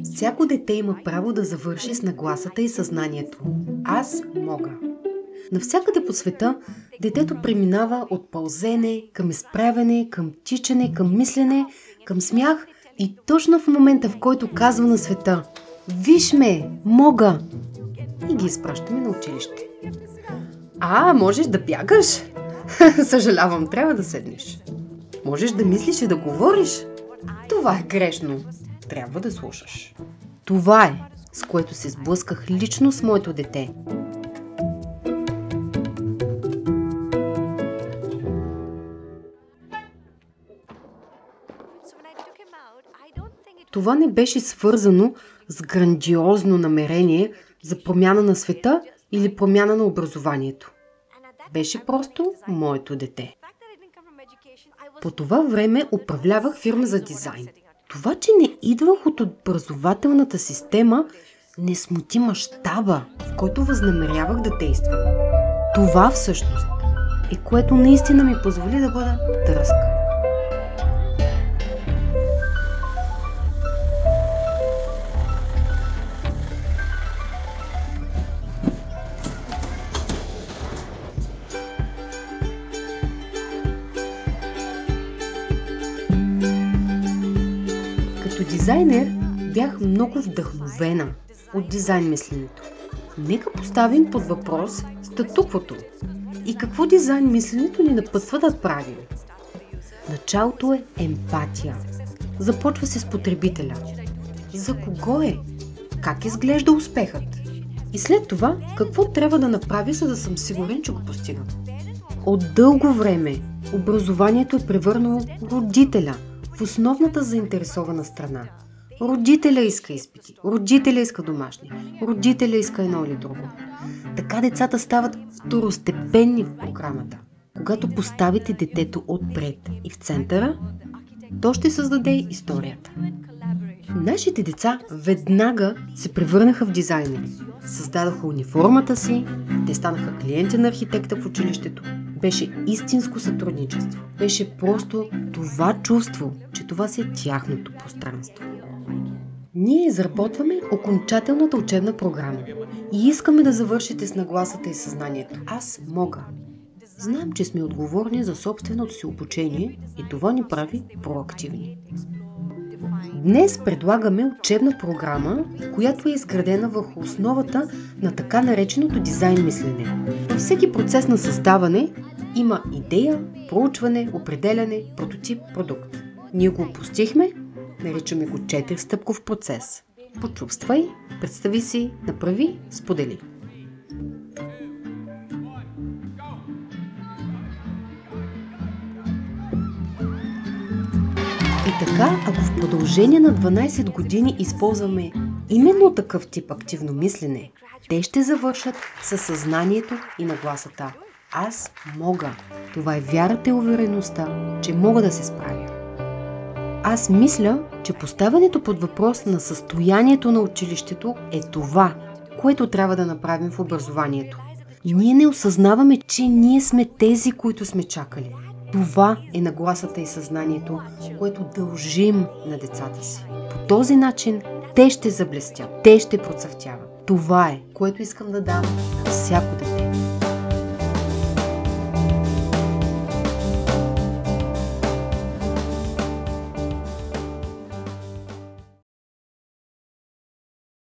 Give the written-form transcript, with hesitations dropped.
Всяко дете има право да завърши с нагласата и съзнанието. Аз мога. Навсякъде по света детето преминава от пълзене към изправяне, към тичане, към мислене, към смях и точно в момента, в който казва на света «Виж ме, мога!» и ги изпращаме на училище. Можеш да бягаш? Съжалявам, трябва да седнеш. Можеш да мислиш и да говориш? Това е грешно. Трябва да слушаш. Това е, с което се сблъсках лично с моето дете. Това не беше свързано с грандиозно намерение за промяна на света или промяна на образованието. Беше просто моето дете. По това време управлявах фирма за дизайн. Това, че не идвах от образователната система, не смути мащаба, в който възнамерявах да действам. Това всъщност е, което наистина ми позволи да бъда дръзка. Като дизайнер бях много вдъхновена от дизайн мисленето. Нека поставим под въпрос статуквото и какво дизайн мисленето ни напътства да правим. Началото е емпатия. Започва се с потребителя. За кого е? Как изглежда успехът? И след това, какво трябва да направя, за да съм сигурен, че го постигам? От дълго време образованието е превърнало родителя в основната заинтересована страна. Родителя иска изпити, родителя иска домашни, родителя иска едно или друго. Така децата стават второстепенни в програмата. Когато поставите детето отпред и в центъра, то ще създаде историята. Нашите деца веднага се превърнаха в дизайнери. Създадоха униформата си, те станаха клиенти на архитекта в училището. Беше истинско сътрудничество. Беше просто това чувство, че това си е тяхното пространство. Ние изработваме окончателната учебна програма и искаме да завършите с нагласата и съзнанието. Аз мога. Знаем, че сме отговорни за собственото си обучение и това ни прави проактивни. Днес предлагаме учебна програма, която е изградена върху основата на така нареченото дизайн мислене. Във всеки процес на създаване има идея, проучване, определяне, прототип, продукт. Ние го опустихме, наричаме го 4-стъпков процес. Почувствай, представи си, направи, сподели. И така, ако в продължение на 12 години използваме именно такъв тип активно мислене, те ще завършат със съзнанието и нагласата. Аз мога. Това е вярата и увереността, че мога да се справя. Аз мисля, че поставянето под въпрос на състоянието на училището е това, което трябва да направим в образованието. Ние не осъзнаваме, че ние сме тези, които сме чакали. Това е нагласата и съзнанието, което дължим на децата си. По този начин те ще заблестят, те ще процъфтяват. Това е, което искам да дам на всяко дете.